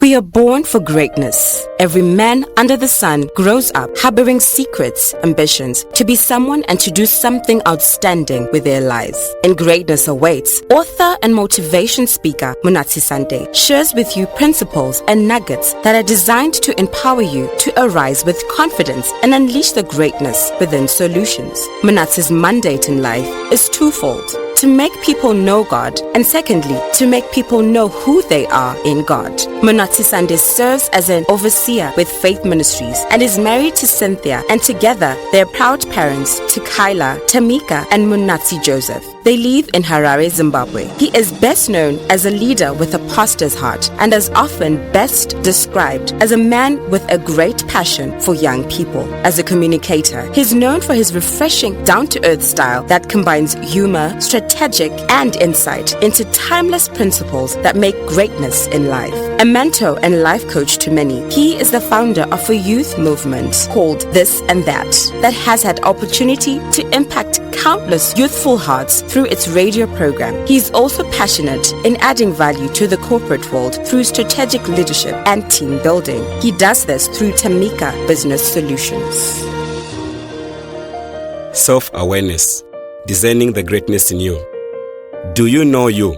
We are born for greatness. Every man under the sun grows up harboring secrets, ambitions, to be someone and to do something outstanding with their lives. And greatness awaits. Author and motivation speaker Natsi shares with you principles and nuggets that are designed to empower you to arise with confidence and unleash the greatness within solutions. Natsi's mandate in life is twofold: to make people know God, and secondly, to make people know who they are in God. Natsi serves as an overseer with Faith Ministries and is married to Cynthia, and together they are proud parents to Kyla, Tamika, and Munatsi Joseph. They live in Harare, Zimbabwe. He is best known as a leader with a pastor's heart and is often best described as a man with a great passion for young people. As a communicator, he's known for his refreshing, down-to-earth style that combines humor, strategic, and insight into timeless principles that make greatness in life. A mentor and life coach to many, he is the founder of a youth movement called This and That has had opportunity to impact countless youthful hearts through its radio program. He is also passionate in adding value to the corporate world through strategic leadership and team building. He does this through Tamika Business Solutions. Self-awareness, discerning the greatness in you. Do you know you?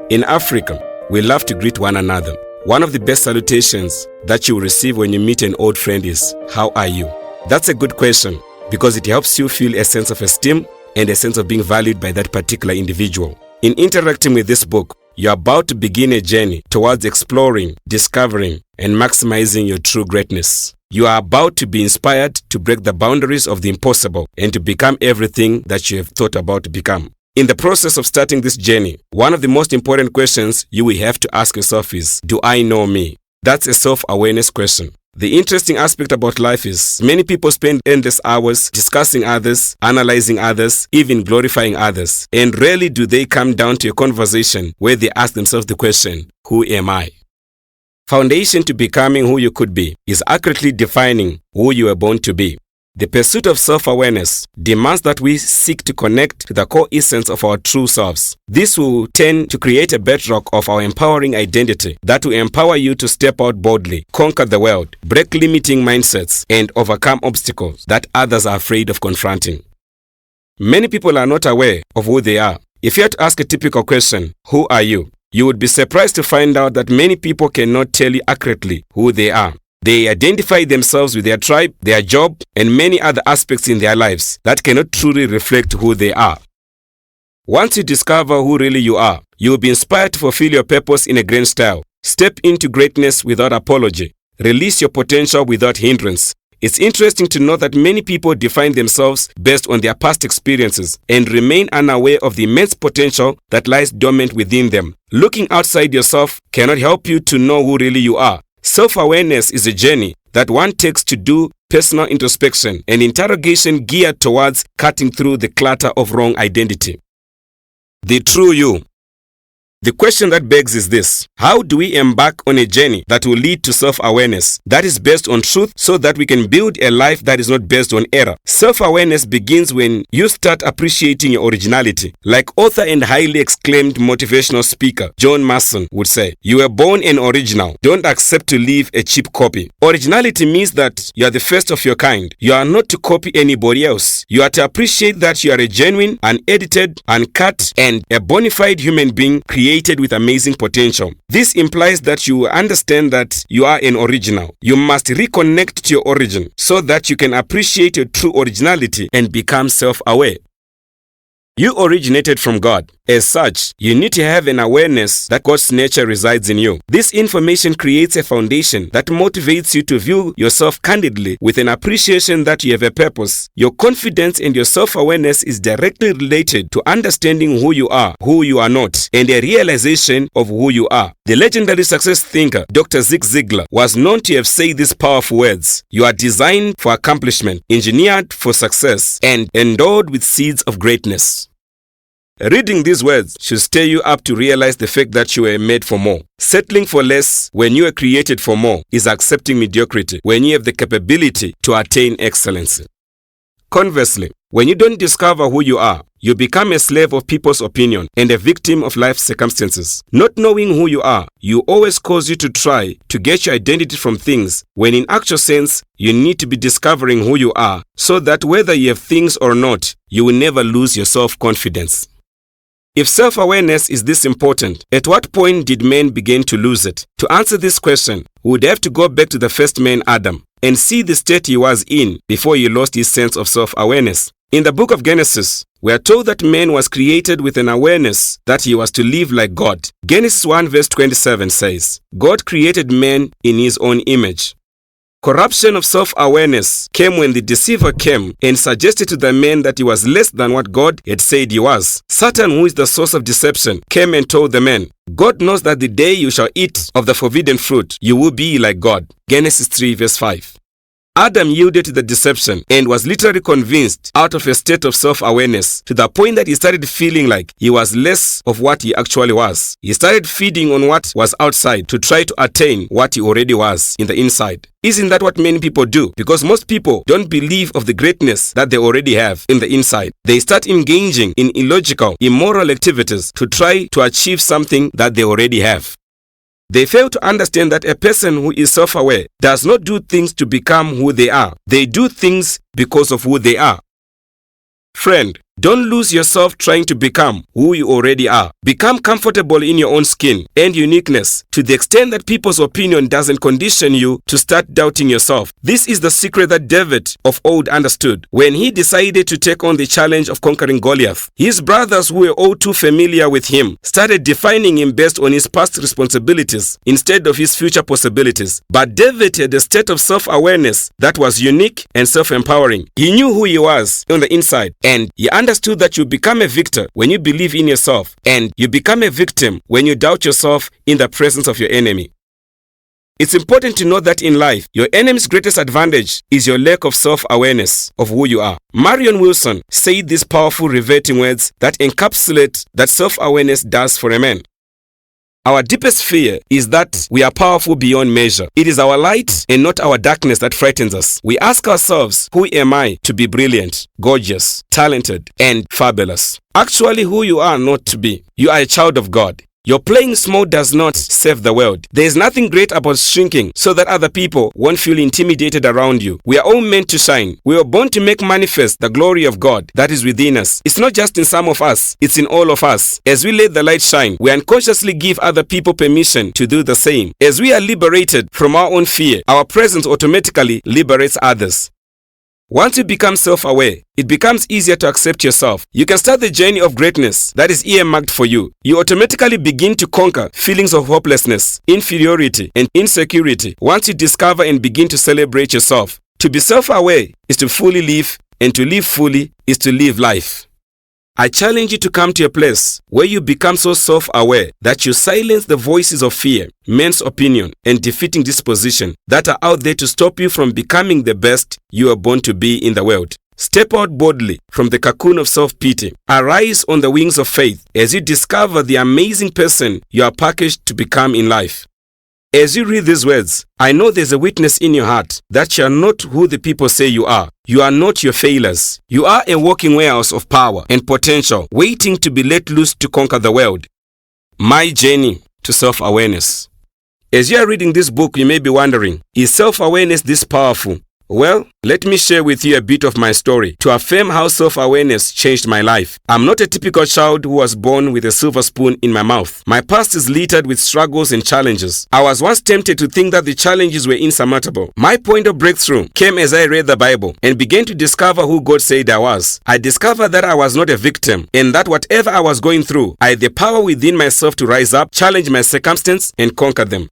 In Africa, we love to greet one another. One of the best salutations that you will receive when you meet an old friend is, "How are you?" That's a good question because it helps you feel a sense of esteem and a sense of being valued by that particular individual. In interacting with this book, you're about to begin a journey towards exploring, discovering, and maximizing your true greatness. You are about to be inspired to break the boundaries of the impossible and to become everything that you have thought about to become. In the process of starting this journey, one of the most important questions you will have to ask yourself is, do I know me? That's a self-awareness question. The interesting aspect about life is many people spend endless hours discussing others, analyzing others, even glorifying others. And rarely do they come down to a conversation where they ask themselves the question, who am I? Foundation to becoming who you could be is accurately defining who you were born to be. The pursuit of self-awareness demands that we seek to connect to the core essence of our true selves. This will tend to create a bedrock of our empowering identity that will empower you to step out boldly, conquer the world, break limiting mindsets, and overcome obstacles that others are afraid of confronting. Many people are not aware of who they are. If you had to ask a typical question, who are you? You would be surprised to find out that many people cannot tell you accurately who they are. They identify themselves with their tribe, their job, and many other aspects in their lives that cannot truly reflect who they are. Once you discover who really you are, you will be inspired to fulfill your purpose in a grand style. Step into greatness without apology. Release your potential without hindrance. It's interesting to know that many people define themselves based on their past experiences and remain unaware of the immense potential that lies dormant within them. Looking outside yourself cannot help you to know who really you are. Self-awareness is a journey that one takes to do personal introspection and interrogation geared towards cutting through the clutter of wrong identity. The true you. The question that begs is this: how do we embark on a journey that will lead to self-awareness that is based on truth so that we can build a life that is not based on error? Self-awareness begins when you start appreciating your originality. Like author and highly acclaimed motivational speaker John Mason would say, you were born an original. Don't accept to live a cheap copy. Originality means that you are the first of your kind. You are not to copy anybody else. You are to appreciate that you are a genuine, unedited, uncut, and a bona fide human being created with amazing potential. This implies that you understand that you are an original. You must reconnect to your origin so that you can appreciate your true originality and become self-aware. You originated from God. As such, you need to have an awareness that God's nature resides in you. This information creates a foundation that motivates you to view yourself candidly with an appreciation that you have a purpose. Your confidence and your self-awareness is directly related to understanding who you are not, and a realization of who you are. The legendary success thinker Dr. Zig Ziglar was known to have said these powerful words: you are designed for accomplishment, engineered for success, and endowed with seeds of greatness. Reading these words should stir you up to realize the fact that you were made for more. Settling for less when you were created for more is accepting mediocrity when you have the capability to attain excellence. Conversely, when you don't discover who you are, you become a slave of people's opinion and a victim of life's circumstances. Not knowing who you are, you always cause you to try to get your identity from things, when in actual sense, you need to be discovering who you are, so that whether you have things or not, you will never lose your self-confidence. If self-awareness is this important, at what point did men begin to lose it? To answer this question, we would have to go back to the first man, Adam, and see the state he was in before he lost his sense of self-awareness. In the book of Genesis, we are told that man was created with an awareness that he was to live like God. Genesis 1 verse 27 says, God created man in his own image. Corruption of self-awareness came when the deceiver came and suggested to the man that he was less than what God had said he was. Satan, who is the source of deception, came and told the man, God knows that the day you shall eat of the forbidden fruit, you will be like God. Genesis 3 verse 5. Adam yielded to the deception and was literally convinced out of a state of self-awareness to the point that he started feeling like he was less of what he actually was. He started feeding on what was outside to try to attain what he already was in the inside. Isn't that what many people do? Because most people don't believe of the greatness that they already have in the inside. They start engaging in illogical, immoral activities to try to achieve something that they already have. They fail to understand that a person who is self-aware does not do things to become who they are. They do things because of who they are. Friend, don't lose yourself trying to become who you already are. Become comfortable in your own skin and uniqueness to the extent that people's opinion doesn't condition you to start doubting yourself. This is the secret that David of old understood when he decided to take on the challenge of conquering Goliath. His brothers, who were all too familiar with him, started defining him based on his past responsibilities instead of his future possibilities. But David had a state of self-awareness that was unique and self-empowering. He knew who he was on the inside, and he understood that you become a victor when you believe in yourself, and you become a victim when you doubt yourself in the presence of your enemy. It's important to know that in life, your enemy's greatest advantage is your lack of self-awareness of who you are. Marion Wilson said these powerful riveting words that encapsulate that self-awareness does for a man. Our deepest fear is that we are powerful beyond measure. It is our light and not our darkness that frightens us. We ask ourselves, who am I to be brilliant, gorgeous, talented, and fabulous? Actually, who you are not to be. You are a child of God. Your playing small does not save the world. There is nothing great about shrinking so that other people won't feel intimidated around you. We are all meant to shine. We were born to make manifest the glory of God that is within us. It's not just in some of us, it's in all of us. As we let the light shine, we unconsciously give other people permission to do the same. As we are liberated from our own fear, our presence automatically liberates others. Once you become self-aware, it becomes easier to accept yourself. You can start the journey of greatness that is earmarked for you. You automatically begin to conquer feelings of hopelessness, inferiority, and insecurity once you discover and begin to celebrate yourself. To be self-aware is to fully live, and to live fully is to live life. I challenge you to come to a place where you become so self-aware that you silence the voices of fear, men's opinion, and defeating disposition that are out there to stop you from becoming the best you are born to be in the world. Step out boldly from the cocoon of self-pity. Arise on the wings of faith as you discover the amazing person you are packaged to become in life. As you read these words, I know there's a witness in your heart that you are not who the people say you are. You are not your failures. You are a walking warehouse of power and potential waiting to be let loose to conquer the world. My journey to self-awareness. As you are reading this book, you may be wondering, is self-awareness this powerful? Well, let me share with you a bit of my story to affirm how self-awareness changed my life. I'm not a typical child who was born with a silver spoon in my mouth. My past is littered with struggles and challenges. I was once tempted to think that the challenges were insurmountable. My point of breakthrough came as I read the Bible and began to discover who God said I was. I discovered that I was not a victim and that whatever I was going through, I had the power within myself to rise up, challenge my circumstance, and conquer them.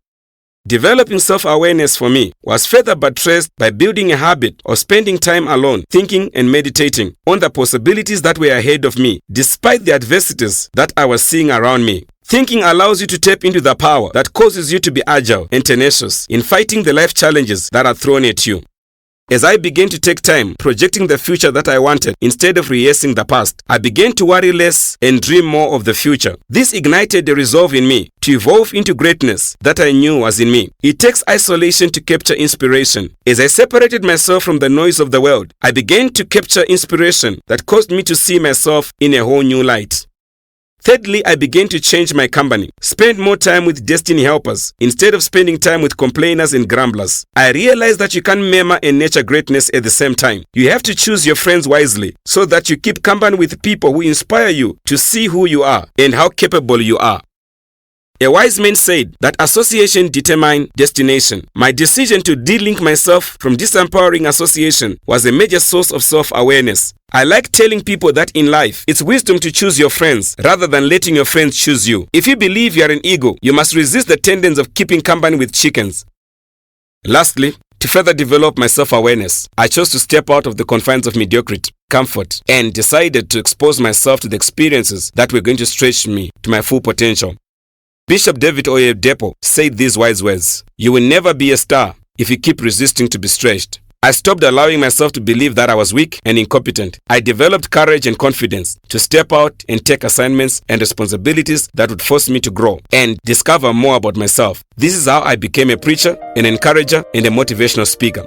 Developing self-awareness for me was further buttressed by building a habit of spending time alone, thinking and meditating on the possibilities that were ahead of me, despite the adversities that I was seeing around me. Thinking allows you to tap into the power that causes you to be agile and tenacious in fighting the life challenges that are thrown at you. As I began to take time projecting the future that I wanted instead of rehearsing the past, I began to worry less and dream more of the future. This ignited the resolve in me to evolve into greatness that I knew was in me. It takes isolation to capture inspiration. As I separated myself from the noise of the world, I began to capture inspiration that caused me to see myself in a whole new light. Thirdly, I began to change my company, spend more time with destiny helpers instead of spending time with complainers and grumblers. I realized that you can't murmur and nurture greatness at the same time. You have to choose your friends wisely so that you keep company with people who inspire you to see who you are and how capable you are. A wise man said that association determines destination. My decision to de-link myself from disempowering association was a major source of self-awareness. I like telling people that in life, it's wisdom to choose your friends rather than letting your friends choose you. If you believe you are an ego, you must resist the tendency of keeping company with chickens. Lastly, to further develop my self-awareness, I chose to step out of the confines of mediocrity, comfort, and decided to expose myself to the experiences that were going to stretch me to my full potential. Bishop David Oyedepo said these wise words: "You will never be a star if you keep resisting to be stretched." I stopped allowing myself to believe that I was weak and incompetent. I developed courage and confidence to step out and take assignments and responsibilities that would force me to grow and discover more about myself. This is how I became a preacher, an encourager, and a motivational speaker.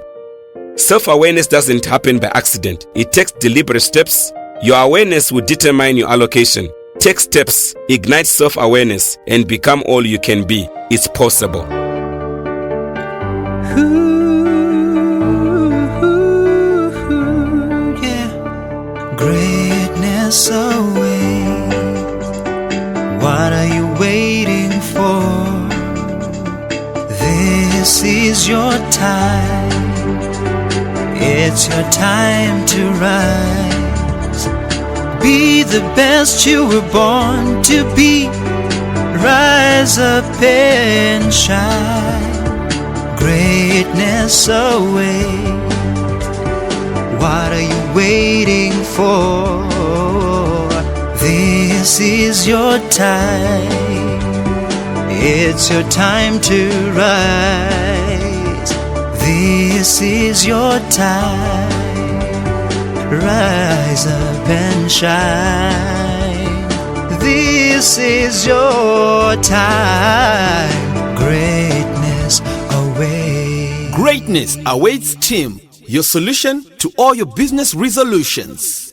Self-awareness doesn't happen by accident. It takes deliberate steps. Your awareness will determine your allocation. Take steps, ignite self-awareness, and become all you can be. It's possible. Greatness awaits. What are you waiting for? This is your time. It's your time to rise. Be the best you were born to be. Rise up and shine. Greatness awaits. What are you waiting for? This is your time. It's your time to rise. This is your time. Rise up and shine. This is your time. Greatness awaits. Greatness awaits team. Your solution to all your business resolutions.